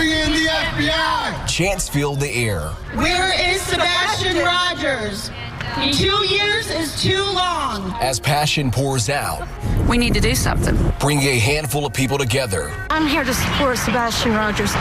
Bring in the FBI! Chants filled the air. Where is Sebastian Rogers? 2 years is too long. As passion pours out, we need to do something. Bringing a handful of people together. I'm here to support Sebastian Rogers.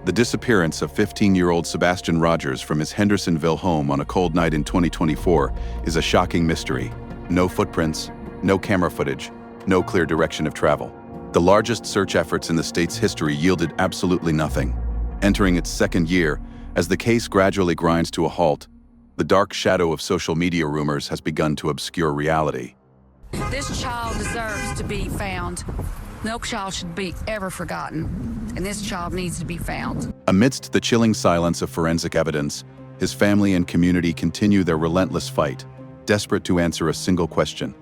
The disappearance of 15-year-old Sebastian Rogers from his Hendersonville home on a cold night in 2024 is a shocking mystery. No footprints, no camera footage, no clear direction of travel. The largest search efforts in the state's history yielded absolutely nothing. Entering its second year, as the case gradually grinds to a halt, the dark shadow of social media rumors has begun to obscure reality. This child deserves to be found. No child should be ever forgotten, and this child needs to be found. Amidst the chilling silence of forensic evidence, his family and community continue their relentless fight, desperate to answer a single question.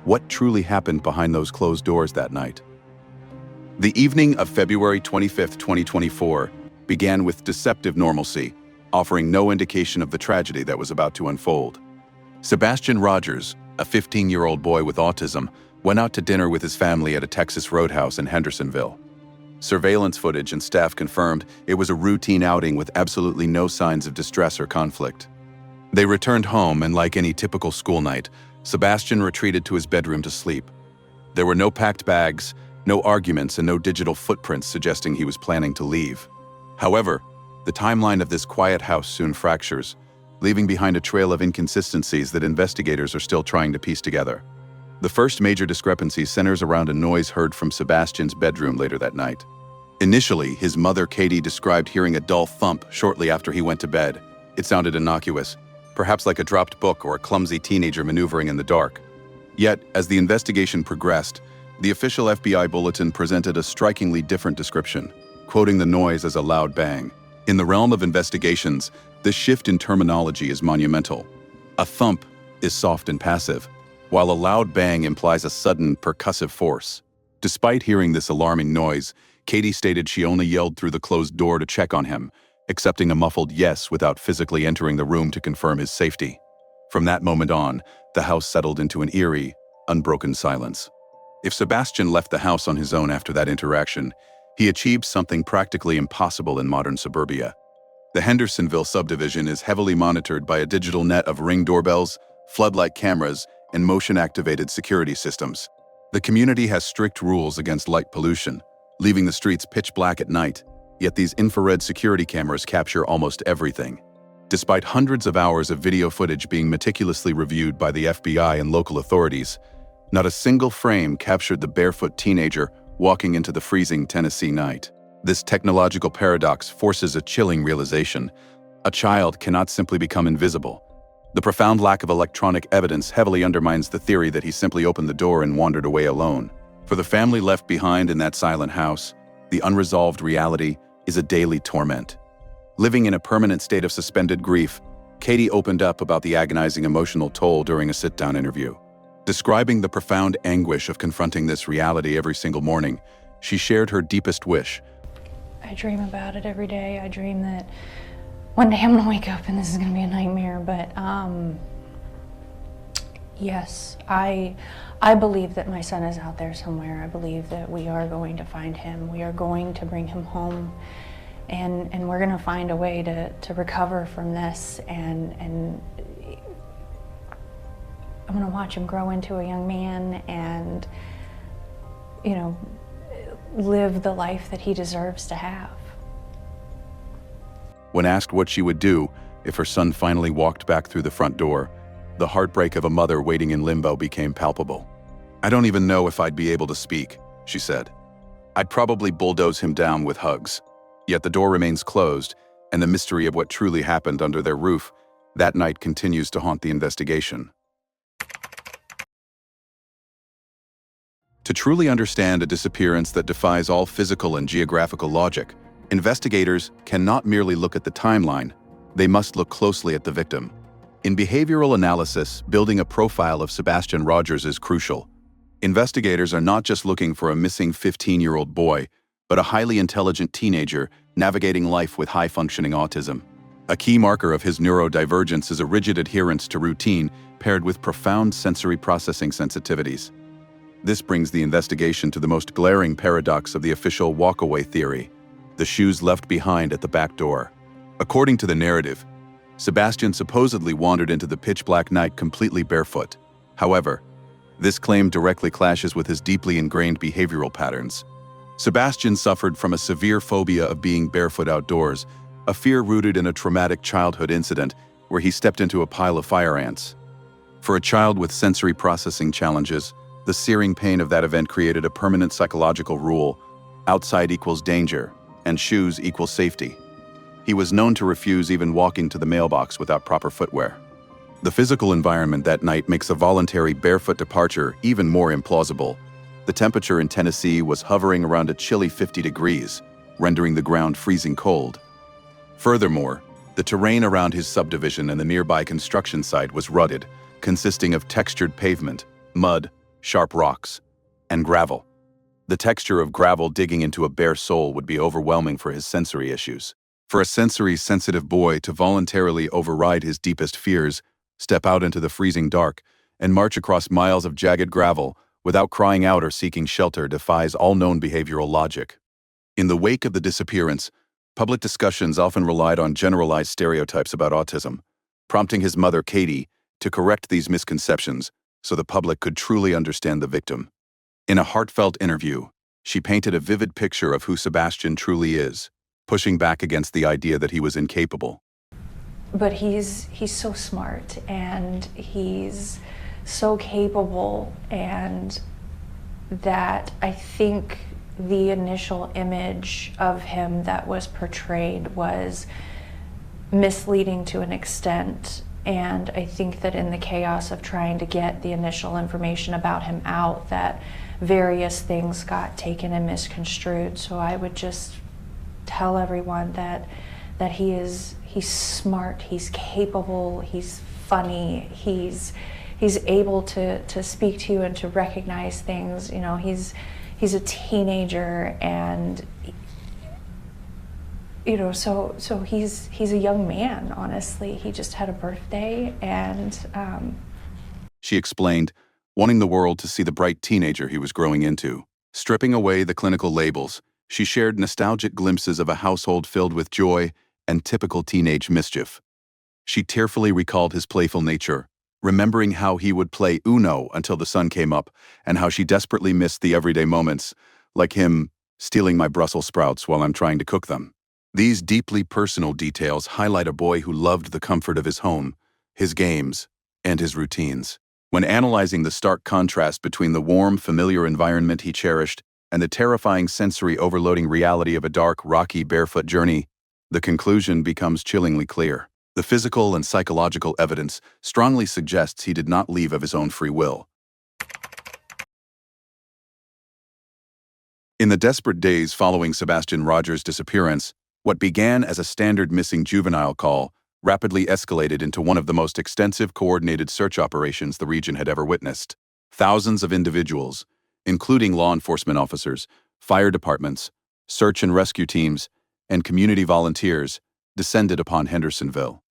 What truly happened behind those closed doors that night? The evening of February 25, 2024, began with deceptive normalcy, offering no indication of the tragedy that was about to unfold. Sebastian Rogers, a 15-year-old boy with autism, went out to dinner with his family at a Texas roadhouse in Hendersonville. Surveillance footage and staff confirmed it was a routine outing with absolutely no signs of distress or conflict. They returned home, and like any typical school night, Sebastian retreated to his bedroom to sleep. There were no packed bags, no arguments, and no digital footprints suggesting he was planning to leave. However, the timeline of this quiet house soon fractures, leaving behind a trail of inconsistencies that investigators are still trying to piece together. The first major discrepancy centers around a noise heard from Sebastian's bedroom later that night. Initially, his mother, Katie, described hearing a dull thump shortly after he went to bed. It sounded innocuous, perhaps like a dropped book or a clumsy teenager maneuvering in the dark. Yet, as the investigation progressed, the official FBI bulletin presented a strikingly different description, quoting the noise as a loud bang. In the realm of investigations, this shift in terminology is monumental. A thump is soft and passive, while a loud bang implies a sudden, percussive force. Despite hearing this alarming noise, Katie stated she only yelled through the closed door to check on him, accepting a muffled yes without physically entering the room to confirm his safety. From that moment on, the house settled into an eerie, unbroken silence. If Sebastian left the house on his own after that interaction, he achieved something practically impossible in modern suburbia. The Hendersonville subdivision is heavily monitored by a digital net of Ring doorbells, floodlight cameras, and motion-activated security systems. The community has strict rules against light pollution, leaving the streets pitch black at night, yet these infrared security cameras capture almost everything. Despite hundreds of hours of video footage being meticulously reviewed by the FBI and local authorities, not a single frame captured the barefoot teenager walking into the freezing Tennessee night. This technological paradox forces a chilling realization. A child cannot simply become invisible. The profound lack of electronic evidence heavily undermines the theory that he simply opened the door and wandered away alone. For the family left behind in that silent house, the unresolved reality is a daily torment. Living in a permanent state of suspended grief, Katie opened up about the agonizing emotional toll during a sit-down interview. Describing the profound anguish of confronting this reality every single morning, she shared her deepest wish. I dream about it every day. I dream that one day I'm gonna wake up and this is gonna be a nightmare, but yes, I believe that my son is out there somewhere. I believe that we are going to find him. We are going to bring him home, and we're gonna find a way to recover from this, and I'm gonna watch him grow into a young man and, you know, live the life that he deserves to have. When asked what she would do if her son finally walked back through the front door, the heartbreak of a mother waiting in limbo became palpable. "I don't even know if I'd be able to speak," she said. "I'd probably bulldoze him down with hugs." Yet the door remains closed, and the mystery of what truly happened under their roof that night continues to haunt the investigation. To truly understand a disappearance that defies all physical and geographical logic, investigators cannot merely look at the timeline, they must look closely at the victim. In behavioral analysis, building a profile of Sebastian Rogers is crucial. Investigators are not just looking for a missing 15-year-old boy, but a highly intelligent teenager navigating life with high-functioning autism. A key marker of his neurodivergence is a rigid adherence to routine paired with profound sensory processing sensitivities. This brings the investigation to the most glaring paradox of the official walkaway theory. the shoes left behind at the back door. According to the narrative, Sebastian supposedly wandered into the pitch-black night completely barefoot. However, this claim directly clashes with his deeply ingrained behavioral patterns. Sebastian suffered from a severe phobia of being barefoot outdoors, a fear rooted in a traumatic childhood incident where he stepped into a pile of fire ants. For a child with sensory processing challenges, the searing pain of that event created a permanent psychological rule: outside equals danger, and shoes equal safety. He was known to refuse even walking to the mailbox without proper footwear. The physical environment that night makes a voluntary barefoot departure even more implausible. The temperature in Tennessee was hovering around a chilly 50 degrees, rendering the ground freezing cold. Furthermore, the terrain around his subdivision and the nearby construction site was rugged, consisting of textured pavement, mud, sharp rocks, and gravel. The texture of gravel digging into a bare sole would be overwhelming for his sensory issues. For a sensory-sensitive boy to voluntarily override his deepest fears, step out into the freezing dark, and march across miles of jagged gravel without crying out or seeking shelter defies all known behavioral logic. In the wake of the disappearance, public discussions often relied on generalized stereotypes about autism, prompting his mother, Katie, to correct these misconceptions so the public could truly understand the victim. In a heartfelt interview, she painted a vivid picture of who Sebastian truly is, pushing back against the idea that he was incapable. But he's so smart, and he's so capable, and that I think the initial image of him that was portrayed was misleading to an extent. And I think that in the chaos of trying to get the initial information about him out, that various things got taken and misconstrued. So I would just tell everyone that he's smart, he's capable, he's funny, he's able to speak to you and to recognize things. You know, he's a teenager, and you know, so he's a young man, honestly. He just had a birthday, and She explained, wanting the world to see the bright teenager he was growing into. Stripping away the clinical labels, she shared nostalgic glimpses of a household filled with joy and typical teenage mischief. She tearfully recalled his playful nature, remembering how he would play Uno until the sun came up, and how she desperately missed the everyday moments, like him stealing my Brussels sprouts while I'm trying to cook them. These deeply personal details highlight a boy who loved the comfort of his home, his games, and his routines. When analyzing the stark contrast between the warm, familiar environment he cherished and the terrifying sensory overloading reality of a dark, rocky, barefoot journey, the conclusion becomes chillingly clear. The physical and psychological evidence strongly suggests he did not leave of his own free will. In the desperate days following Sebastian Rogers' disappearance, what began as a standard missing juvenile call rapidly escalated into one of the most extensive coordinated search operations the region had ever witnessed. Thousands of individuals, including law enforcement officers, fire departments, search and rescue teams, and community volunteers, descended upon Hendersonville.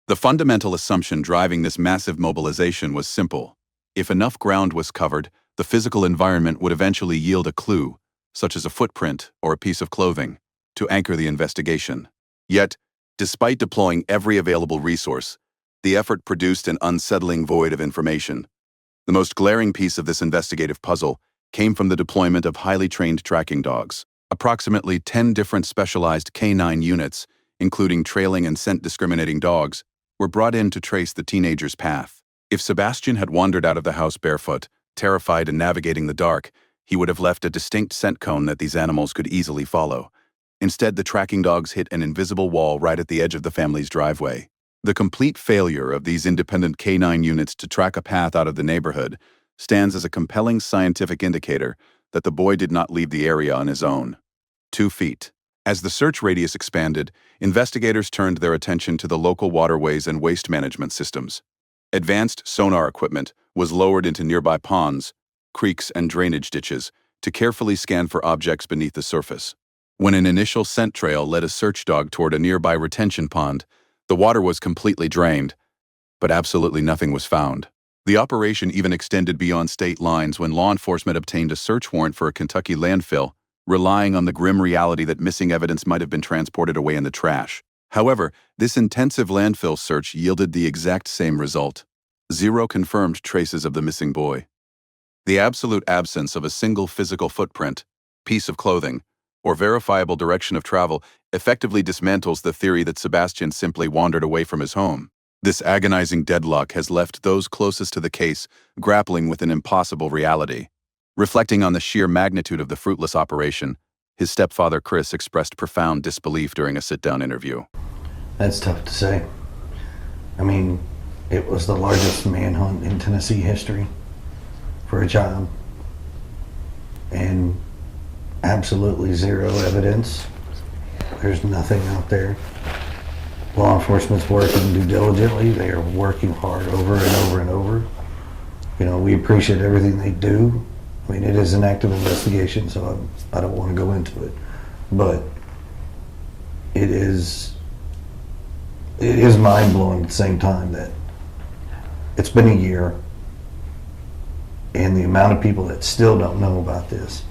The fundamental assumption driving this massive mobilization was simple. If enough ground was covered, the physical environment would eventually yield a clue, such as a footprint or a piece of clothing, to anchor the investigation. Yet, despite deploying every available resource, the effort produced an unsettling void of information. The most glaring piece of this investigative puzzle came from the deployment of highly trained tracking dogs. Approximately 10 different specialized canine units, including trailing and scent-discriminating dogs, were brought in to trace the teenager's path. If Sebastian had wandered out of the house barefoot, terrified and navigating the dark, he would have left a distinct scent cone that these animals could easily follow. Instead, the tracking dogs hit an invisible wall right at the edge of the family's driveway. The complete failure of these independent canine units to track a path out of the neighborhood stands as a compelling scientific indicator that the boy did not leave the area on his own. 2 feet. As the search radius expanded, investigators turned their attention to the local waterways and waste management systems. Advanced sonar equipment was lowered into nearby ponds, creeks, and drainage ditches to carefully scan for objects beneath the surface. When an initial scent trail led a search dog toward a nearby retention pond, the water was completely drained, but absolutely nothing was found. The operation even extended beyond state lines when law enforcement obtained a search warrant for a Kentucky landfill relying on the grim reality that missing evidence might have been transported away in the trash. However, this intensive landfill search yielded the exact same result. 0 confirmed traces of the missing boy. The absolute absence of a single physical footprint, piece of clothing, or verifiable direction of travel effectively dismantles the theory that Sebastian simply wandered away from his home. This agonizing deadlock has left those closest to the case grappling with an impossible reality. Reflecting on the sheer magnitude of the fruitless operation, his stepfather Chris expressed profound disbelief during a sit-down interview. That's tough to say. I mean, it was the largest manhunt in Tennessee history for a child. And absolutely 0 evidence. There's nothing out there. Law enforcement's working due diligently. They are working hard over and over and over. You know, we appreciate everything they do. I mean, it is an active investigation, so I don't want to go into it. But it is mind-blowing at the same time that it's been a year, and the amount of people that still don't know about this,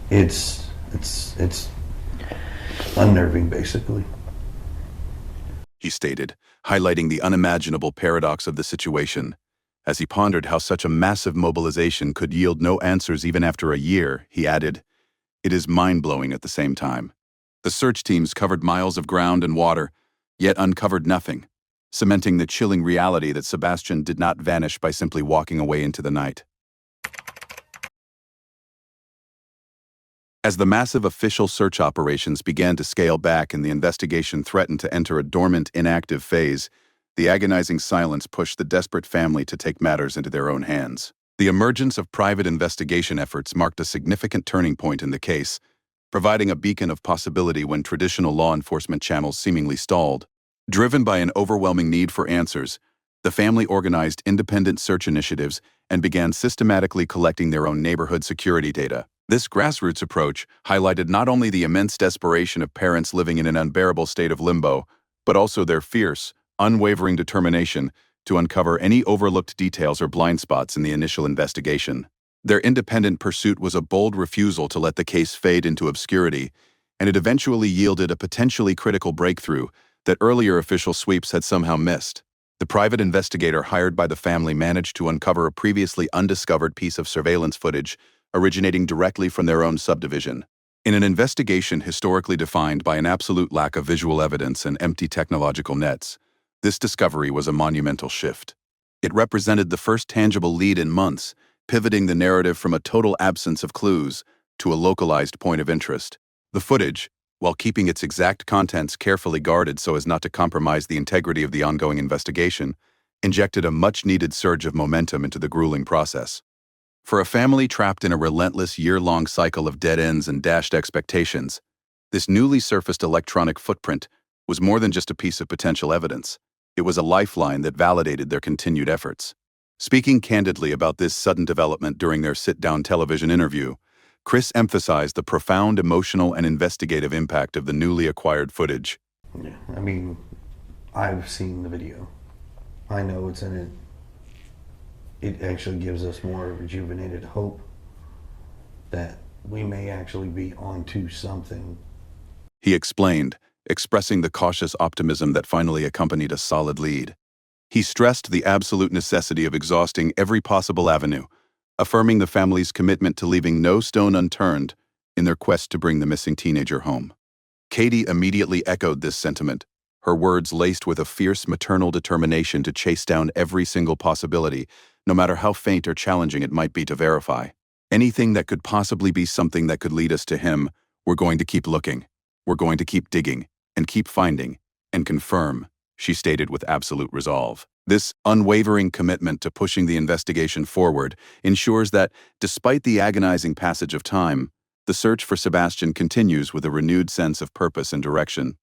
it's unnerving, basically. He stated, highlighting the unimaginable paradox of the situation. As he pondered how such a massive mobilization could yield no answers even after a year, he added, "It is mind-blowing at the same time. The search teams covered miles of ground and water, yet uncovered nothing, cementing the chilling reality that Sebastian did not vanish by simply walking away into the night." As the massive official search operations began to scale back and the investigation threatened to enter a dormant, inactive phase, the agonizing silence pushed the desperate family to take matters into their own hands. The emergence of private investigation efforts marked a significant turning point in the case, providing a beacon of possibility when traditional law enforcement channels seemingly stalled. Driven by an overwhelming need for answers, the family organized independent search initiatives and began systematically collecting their own neighborhood security data. This grassroots approach highlighted not only the immense desperation of parents living in an unbearable state of limbo, but also their fierce, unwavering determination to uncover any overlooked details or blind spots in the initial investigation. Their independent pursuit was a bold refusal to let the case fade into obscurity, and it eventually yielded a potentially critical breakthrough that earlier official sweeps had somehow missed. The private investigator hired by the family managed to uncover a previously undiscovered piece of surveillance footage originating directly from their own subdivision. In an investigation historically defined by an absolute lack of visual evidence and empty technological nets, this discovery was a monumental shift. It represented the first tangible lead in months, pivoting the narrative from a total absence of clues to a localized point of interest. The footage, while keeping its exact contents carefully guarded so as not to compromise the integrity of the ongoing investigation, injected a much-needed surge of momentum into the grueling process. For a family trapped in a relentless year-long cycle of dead ends and dashed expectations, this newly surfaced electronic footprint was more than just a piece of potential evidence. It was a lifeline that validated their continued efforts. Speaking candidly about this sudden development during their sit-down television interview, Chris emphasized the profound emotional and investigative impact of the newly acquired footage. Yeah, I mean, I've seen the video. I know it's in it. It actually gives us more rejuvenated hope that we may actually be onto something. He explained, expressing the cautious optimism that finally accompanied a solid lead. He stressed the absolute necessity of exhausting every possible avenue, affirming the family's commitment to leaving no stone unturned in their quest to bring the missing teenager home. Katie immediately echoed this sentiment, her words laced with a fierce maternal determination to chase down every single possibility, no matter how faint or challenging it might be to verify. Anything that could possibly be something that could lead us to him, we're going to keep looking. We're going to keep digging, and keep finding, and confirm, she stated with absolute resolve. This unwavering commitment to pushing the investigation forward ensures that, despite the agonizing passage of time, the search for Sebastian continues with a renewed sense of purpose and direction.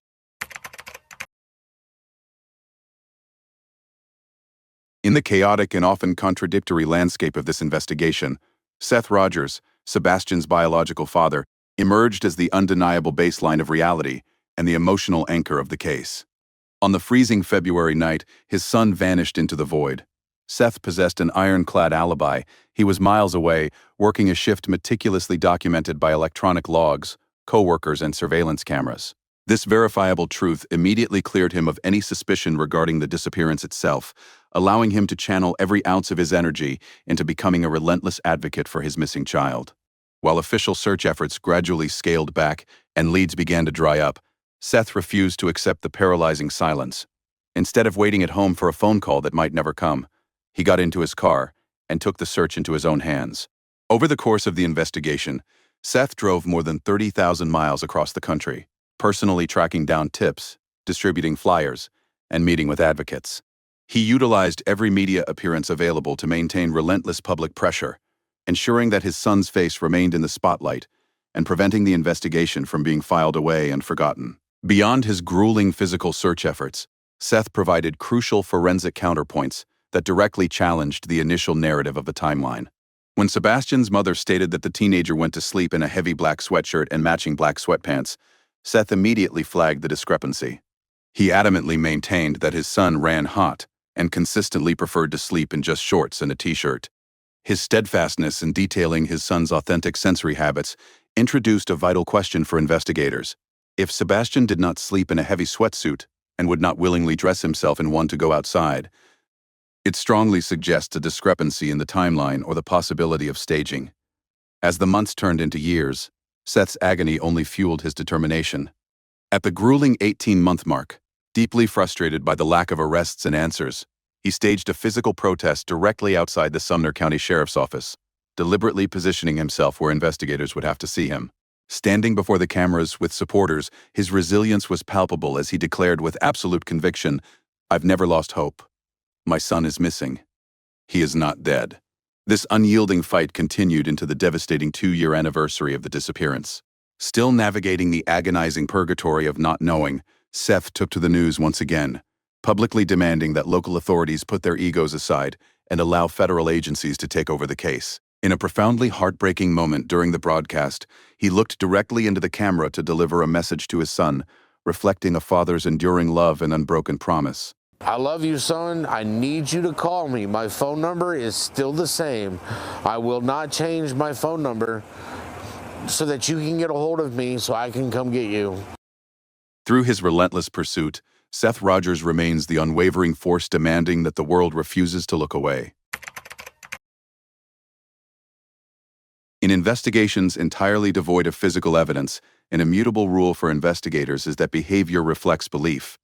In the chaotic and often contradictory landscape of this investigation, Seth Rogers, Sebastian's biological father, emerged as the undeniable baseline of reality and the emotional anchor of the case. On the freezing February night, his son vanished into the void, Seth possessed an ironclad alibi. He was miles away, working a shift meticulously documented by electronic logs, co-workers, and surveillance cameras. This verifiable truth immediately cleared him of any suspicion regarding the disappearance itself, allowing him to channel every ounce of his energy into becoming a relentless advocate for his missing child. While official search efforts gradually scaled back and leads began to dry up, Seth refused to accept the paralyzing silence. Instead of waiting at home for a phone call that might never come, he got into his car and took the search into his own hands. Over the course of the investigation, Seth drove more than 30,000 miles across the country, personally tracking down tips, distributing flyers, and meeting with advocates. He utilized every media appearance available to maintain relentless public pressure, ensuring that his son's face remained in the spotlight and preventing the investigation from being filed away and forgotten. Beyond his grueling physical search efforts, Seth provided crucial forensic counterpoints that directly challenged the initial narrative of the timeline. When Sebastian's mother stated that the teenager went to sleep in a heavy black sweatshirt and matching black sweatpants, Seth immediately flagged the discrepancy. He adamantly maintained that his son ran hot and consistently preferred to sleep in just shorts and a t-shirt. His steadfastness in detailing his son's authentic sensory habits introduced a vital question for investigators. If Sebastian did not sleep in a heavy sweatsuit and would not willingly dress himself in one to go outside, it strongly suggests a discrepancy in the timeline or the possibility of staging. As the months turned into years, Seth's agony only fueled his determination. At the grueling 18-month mark, deeply frustrated by the lack of arrests and answers, he staged a physical protest directly outside the Sumner County Sheriff's Office, deliberately positioning himself where investigators would have to see him. Standing before the cameras with supporters, his resilience was palpable as he declared with absolute conviction, "I've never lost hope. My son is missing. He is not dead." This unyielding fight continued into the devastating 2-year anniversary of the disappearance. Still navigating the agonizing purgatory of not knowing, Seth took to the news once again, publicly demanding that local authorities put their egos aside and allow federal agencies to take over the case. In a profoundly heartbreaking moment during the broadcast, he looked directly into the camera to deliver a message to his son, reflecting a father's enduring love and unbroken promise. "I love you, son. I need you to call me. My phone number is still the same. I will not change my phone number so that you can get a hold of me so I can come get you." Through his relentless pursuit, Seth Rogers remains the unwavering force demanding that the world refuses to look away. In investigations entirely devoid of physical evidence, an immutable rule for investigators is that behavior reflects belief.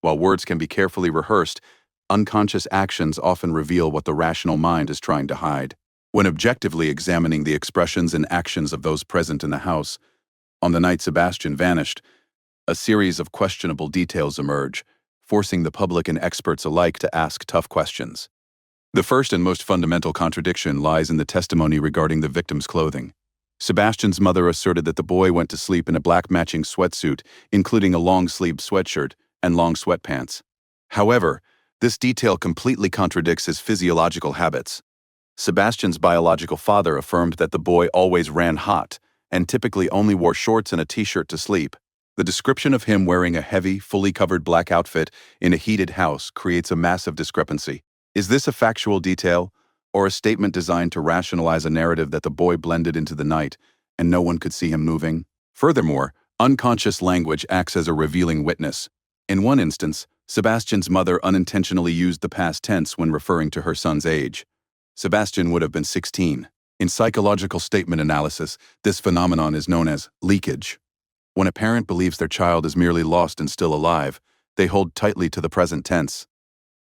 While words can be carefully rehearsed, unconscious actions often reveal what the rational mind is trying to hide. When objectively examining the expressions and actions of those present in the house, on the night Sebastian vanished, a series of questionable details emerge, forcing the public and experts alike to ask tough questions. The first and most fundamental contradiction lies in the testimony regarding the victim's clothing. Sebastian's mother asserted that the boy went to sleep in a black matching sweatsuit, including a long-sleeved sweatshirt and long sweatpants. However, this detail completely contradicts his physiological habits. Sebastian's biological father affirmed that the boy always ran hot and typically only wore shorts and a t-shirt to sleep. The description of him wearing a heavy, fully covered black outfit in a heated house creates a massive discrepancy. Is this a factual detail, or a statement designed to rationalize a narrative that the boy blended into the night and no one could see him moving? Furthermore, unconscious language acts as a revealing witness. In one instance, Sebastian's mother unintentionally used the past tense when referring to her son's age. Sebastian would have been 16. In psychological statement analysis, this phenomenon is known as leakage. When a parent believes their child is merely lost and still alive, they hold tightly to the present tense.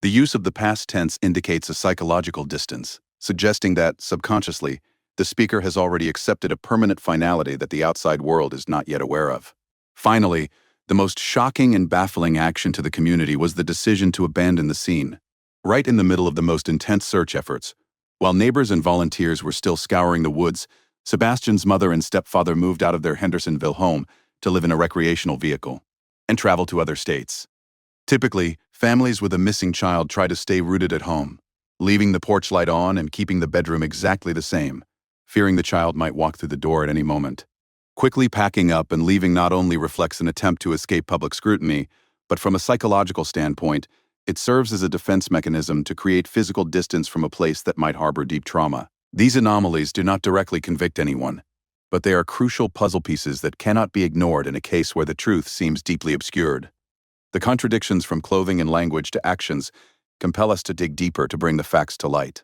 The use of the past tense indicates a psychological distance, suggesting that, subconsciously, the speaker has already accepted a permanent finality that the outside world is not yet aware of. Finally, the most shocking and baffling action to the community was the decision to abandon the scene. Right in the middle of the most intense search efforts, while neighbors and volunteers were still scouring the woods, Sebastian's mother and stepfather moved out of their Hendersonville home to live in a recreational vehicle and travel to other states. Typically, families with a missing child try to stay rooted at home, leaving the porch light on and keeping the bedroom exactly the same, fearing the child might walk through the door at any moment. Quickly packing up and leaving not only reflects an attempt to escape public scrutiny, but from a psychological standpoint, It serves as a defense mechanism to create physical distance from a place that might harbor deep trauma. These anomalies do not directly convict anyone, but they are crucial puzzle pieces that cannot be ignored in a case where the truth seems deeply obscured. The contradictions from clothing and language to actions compel us to dig deeper to bring the facts to light.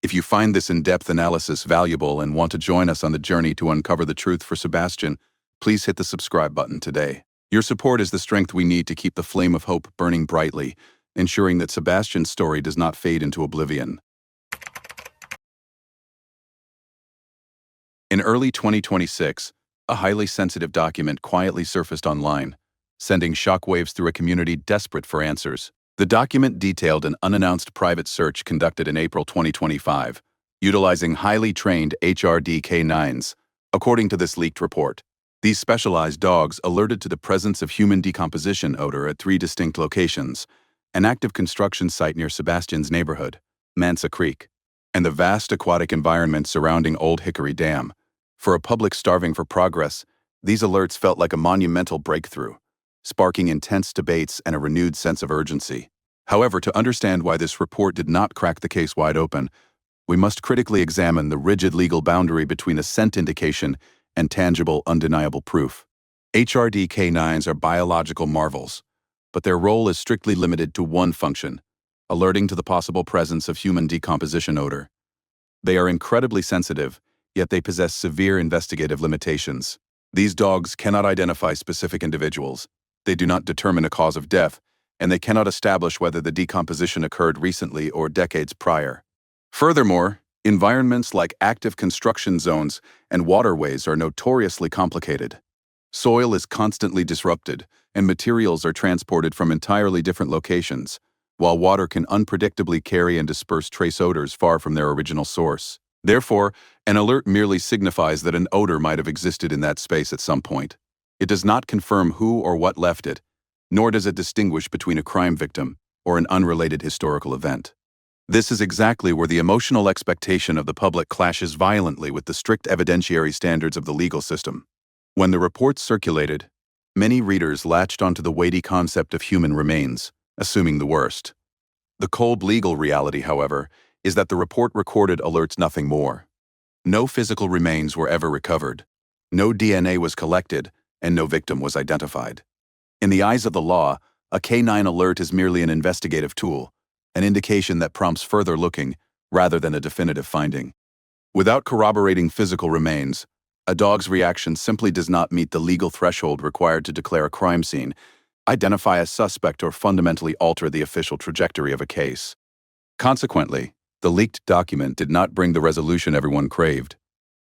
If you find this in-depth analysis valuable and want to join us on the journey to uncover the truth for Sebastian, please hit the subscribe button today. Your support is the strength we need to keep the flame of hope burning brightly, ensuring that Sebastian's story does not fade into oblivion. In early 2026, a highly sensitive document quietly surfaced online, sending shockwaves through a community desperate for answers. The document detailed an unannounced private search conducted in April 2025, utilizing highly trained HRD canines. According to this leaked report, these specialized dogs alerted to the presence of human decomposition odor at 3 distinct locations: an active construction site near Sebastian's neighborhood, Mansa Creek, and the vast aquatic environment surrounding Old Hickory Dam. For a public starving for progress, these alerts felt like a monumental breakthrough, sparking intense debates and a renewed sense of urgency. However, to understand why this report did not crack the case wide open, we must critically examine the rigid legal boundary between a scent indication and tangible, undeniable proof. HRD canines are biological marvels, but their role is strictly limited to one function: alerting to the possible presence of human decomposition odor. They are incredibly sensitive, yet they possess severe investigative limitations. These dogs cannot identify specific individuals, they do not determine a cause of death, and they cannot establish whether the decomposition occurred recently or decades prior. Furthermore, environments like active construction zones and waterways are notoriously complicated. Soil is constantly disrupted, and materials are transported from entirely different locations, while water can unpredictably carry and disperse trace odors far from their original source. Therefore, an alert merely signifies that an odor might have existed in that space at some point. It does not confirm who or what left it, nor does it distinguish between a crime victim or an unrelated historical event. This is exactly where the emotional expectation of the public clashes violently with the strict evidentiary standards of the legal system. When the reports circulated, many readers latched onto the weighty concept of human remains, assuming the worst. The cold legal reality, however, is that the report recorded alerts nothing more. No physical remains were ever recovered, no DNA was collected, and no victim was identified. In the eyes of the law, a canine alert is merely an investigative tool, an indication that prompts further looking rather than a definitive finding. Without corroborating physical remains, a dog's reaction simply does not meet the legal threshold required to declare a crime scene, identify a suspect, or fundamentally alter the official trajectory of a case. Consequently, the leaked document did not bring the resolution everyone craved.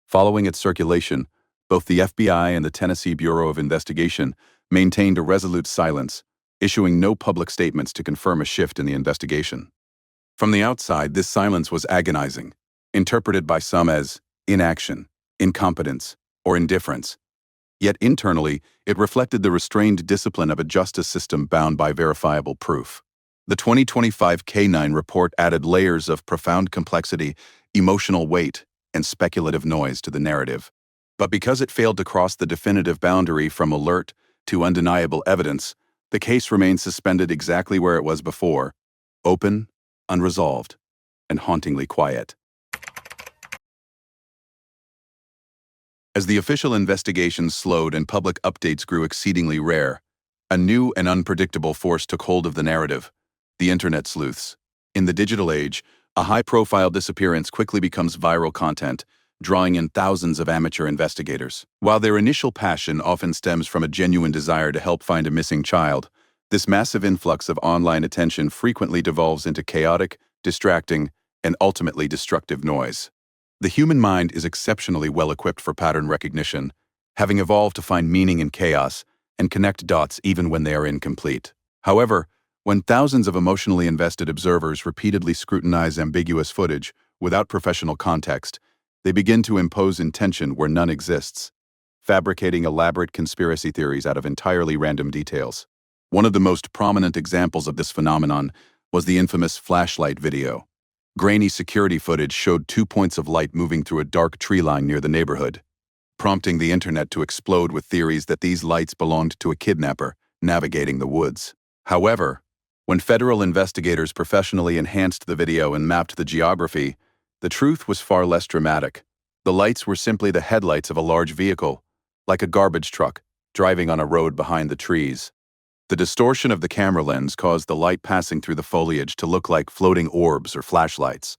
Following its circulation, both the FBI and the Tennessee Bureau of Investigation maintained a resolute silence, issuing no public statements to confirm a shift in the investigation. From the outside, this silence was agonizing, interpreted by some as inaction, incompetence, or indifference. Yet internally, it reflected the restrained discipline of a justice system bound by verifiable proof. The 2025 K9 report added layers of profound complexity, emotional weight, and speculative noise to the narrative. But because it failed to cross the definitive boundary from alert to undeniable evidence, the case remained suspended exactly where it was before: open, unresolved, and hauntingly quiet. As the official investigation slowed and public updates grew exceedingly rare, a new and unpredictable force took hold of the narrative: the internet sleuths. In the digital age, a high-profile disappearance quickly becomes viral content, drawing in thousands of amateur investigators. While their initial passion often stems from a genuine desire to help find a missing child, this massive influx of online attention frequently devolves into chaotic, distracting, and ultimately destructive noise. The human mind is exceptionally well-equipped for pattern recognition, having evolved to find meaning in chaos and connect dots even when they are incomplete. However, when thousands of emotionally invested observers repeatedly scrutinize ambiguous footage without professional context, they begin to impose intention where none exists, fabricating elaborate conspiracy theories out of entirely random details. One of the most prominent examples of this phenomenon was the infamous flashlight video. Grainy security footage showed 2 points of light moving through a dark tree line near the neighborhood, prompting the internet to explode with theories that these lights belonged to a kidnapper navigating the woods. However, When federal investigators professionally enhanced the video and mapped the geography, the truth was far less dramatic. The lights were simply the headlights of a large vehicle, like a garbage truck, driving on a road behind the trees. The distortion of the camera lens caused the light passing through the foliage to look like floating orbs or flashlights.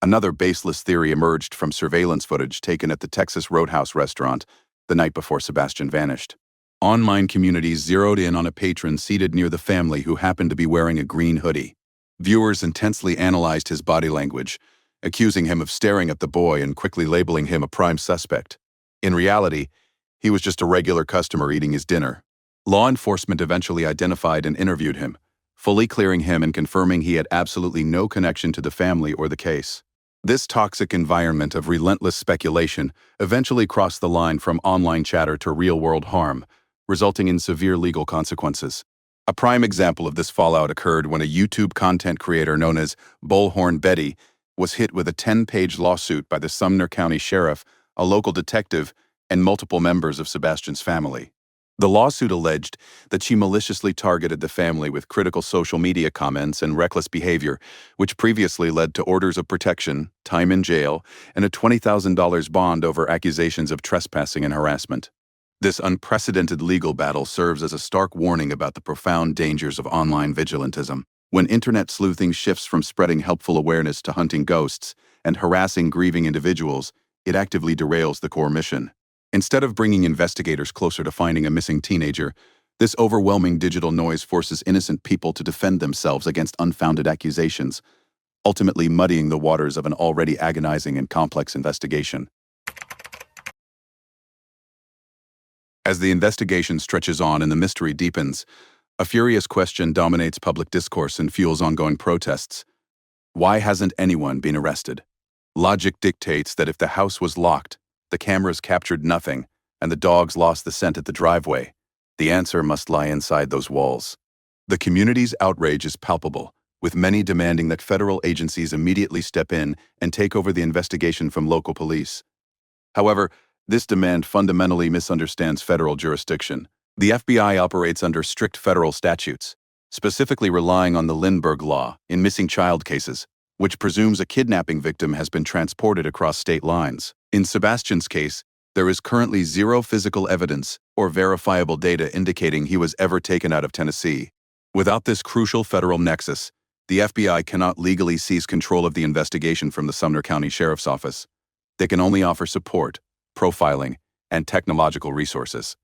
Another baseless theory emerged from surveillance footage taken at the Texas Roadhouse restaurant the night before Sebastian vanished. Online communities zeroed in on a patron seated near the family who happened to be wearing a green hoodie. Viewers intensely analyzed his body language, accusing him of staring at the boy and quickly labeling him a prime suspect. In reality, he was just a regular customer eating his dinner. Law enforcement eventually identified and interviewed him, fully clearing him and confirming he had absolutely no connection to the family or the case. This toxic environment of relentless speculation eventually crossed the line from online chatter to real-world harm, resulting in severe legal consequences. A prime example of this fallout occurred when a YouTube content creator known as Bullhorn Betty was hit with a 10-page lawsuit by the Sumner County Sheriff, a local detective, and multiple members of Sebastian's family. The lawsuit alleged that she maliciously targeted the family with critical social media comments and reckless behavior, which previously led to orders of protection, time in jail, and a $20,000 bond over accusations of trespassing and harassment. This unprecedented legal battle serves as a stark warning about the profound dangers of online vigilantism. When internet sleuthing shifts from spreading helpful awareness to hunting ghosts and harassing grieving individuals, it actively derails the core mission. Instead of bringing investigators closer to finding a missing teenager, this overwhelming digital noise forces innocent people to defend themselves against unfounded accusations, ultimately muddying the waters of an already agonizing and complex investigation. As the investigation stretches on and the mystery deepens, a furious question dominates public discourse and fuels ongoing protests. Why hasn't anyone been arrested? Logic dictates that if the house was locked, the cameras captured nothing, and the dogs lost the scent at the driveway, the answer must lie inside those walls. The community's outrage is palpable, with many demanding that federal agencies immediately step in and take over the investigation from local police. However, this demand fundamentally misunderstands federal jurisdiction. The FBI operates under strict federal statutes, specifically relying on the Lindbergh Law in missing child cases, which presumes a kidnapping victim has been transported across state lines. In Sebastian's case, there is currently zero physical evidence or verifiable data indicating he was ever taken out of Tennessee. Without this crucial federal nexus, the FBI cannot legally seize control of the investigation from the Sumner County Sheriff's Office. They can only offer support, profiling, and technological resources.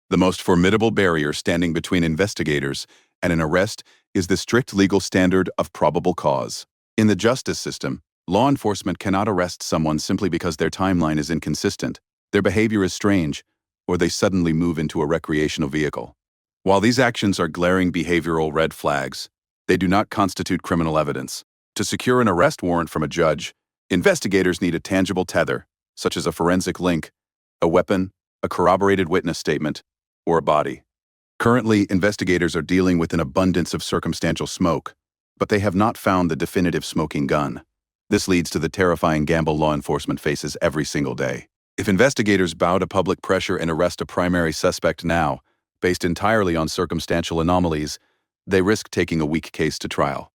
The most formidable barrier standing between investigators and an arrest is the strict legal standard of probable cause. In the justice system, law enforcement cannot arrest someone simply because their timeline is inconsistent, their behavior is strange, or they suddenly move into a recreational vehicle. While these actions are glaring behavioral red flags, they do not constitute criminal evidence. To secure an arrest warrant from a judge, investigators need a tangible tether, such as a forensic link, a weapon, a corroborated witness statement, or a body. Currently, investigators are dealing with an abundance of circumstantial smoke, but they have not found the definitive smoking gun. This leads to the terrifying gamble law enforcement faces every single day. If investigators bow to public pressure and arrest a primary suspect now, based entirely on circumstantial anomalies, they risk taking a weak case to trial.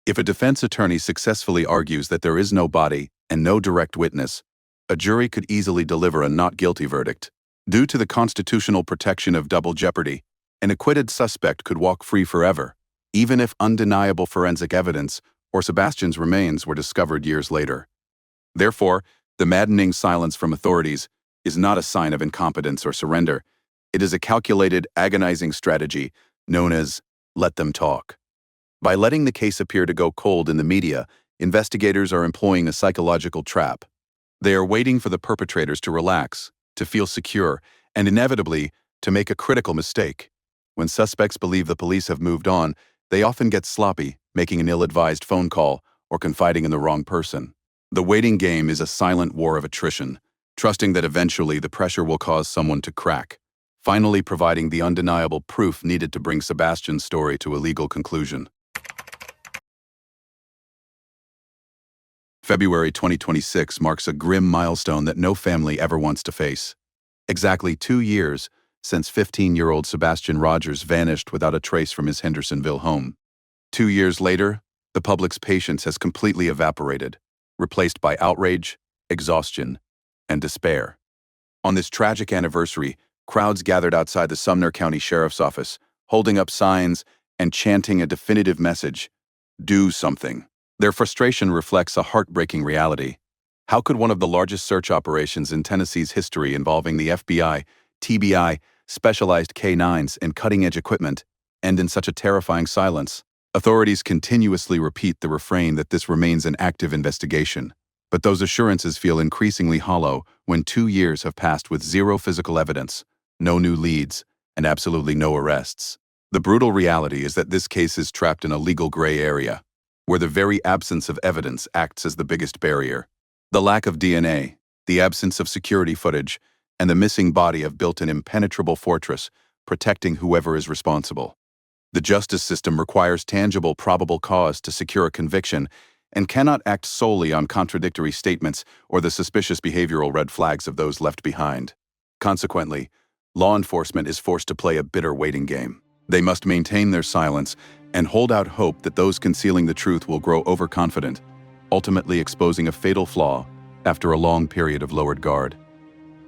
If a defense attorney successfully argues that there is no body and no direct witness, a jury could easily deliver a not guilty verdict. Due to the constitutional protection of double jeopardy, an acquitted suspect could walk free forever, even if undeniable forensic evidence or Sebastian's remains were discovered years later. Therefore, the maddening silence from authorities is not a sign of incompetence or surrender. It is a calculated, agonizing strategy known as let them talk. By letting the case appear to go cold in the media, investigators are employing a psychological trap. They are waiting for the perpetrators to relax, to feel secure, and inevitably, to make a critical mistake. When suspects believe the police have moved on, they often get sloppy, making an ill-advised phone call or confiding in the wrong person. The waiting game is a silent war of attrition, trusting that eventually the pressure will cause someone to crack, finally providing the undeniable proof needed to bring Sebastian's story to a legal conclusion. February 2026 marks a grim milestone that no family ever wants to face. Exactly 2 years since 15-year-old Sebastian Rogers vanished without a trace from his Hendersonville home. 2 years later, the public's patience has completely evaporated, replaced by outrage, exhaustion, and despair. On this tragic anniversary, crowds gathered outside the Sumner County Sheriff's Office, holding up signs and chanting a definitive message: do something. Their frustration reflects a heartbreaking reality. How could one of the largest search operations in Tennessee's history, involving the FBI, TBI, specialized K-9s, and cutting-edge equipment, end in such a terrifying silence? Authorities continuously repeat the refrain that this remains an active investigation, but those assurances feel increasingly hollow when 2 years have passed with zero physical evidence, no new leads, and absolutely no arrests. The brutal reality is that this case is trapped in a legal gray area, where the very absence of evidence acts as the biggest barrier. The lack of DNA, the absence of security footage, and the missing body have built an impenetrable fortress, protecting whoever is responsible. The justice system requires tangible, probable cause to secure a conviction and cannot act solely on contradictory statements or the suspicious behavioral red flags of those left behind. Consequently, law enforcement is forced to play a bitter waiting game. They must maintain their silence and hold out hope that those concealing the truth will grow overconfident, ultimately exposing a fatal flaw after a long period of lowered guard.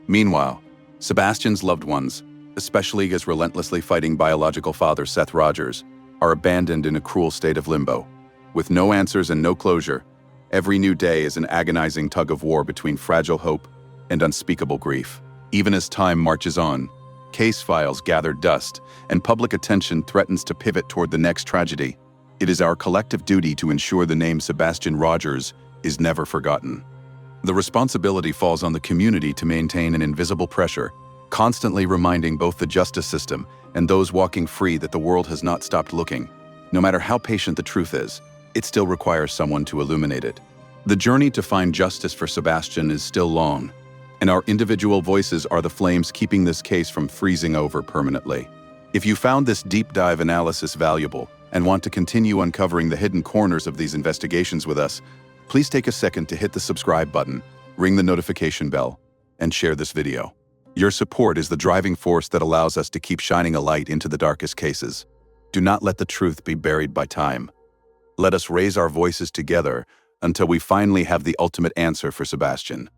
Meanwhile, Sebastian's loved ones, especially his relentlessly fighting biological father Seth Rogers, are abandoned in a cruel state of limbo. With no answers and no closure, every new day is an agonizing tug of war between fragile hope and unspeakable grief. Even as time marches on, case files gather dust and public attention threatens to pivot toward the next tragedy. It is our collective duty to ensure the name Sebastian Rogers is never forgotten. The responsibility falls on the community to maintain an invisible pressure, constantly reminding both the justice system and those walking free that the world has not stopped looking. No matter how patient the truth is, it still requires someone to illuminate it. The journey to find justice for Sebastian is still long, and our individual voices are the flames keeping this case from freezing over permanently. If you found this deep dive analysis valuable and want to continue uncovering the hidden corners of these investigations with us, please take a second to hit the subscribe button, ring the notification bell, and share this video. Your support is the driving force that allows us to keep shining a light into the darkest cases. Do not let the truth be buried by time. Let us raise our voices together until we finally have the ultimate answer for Sebastian.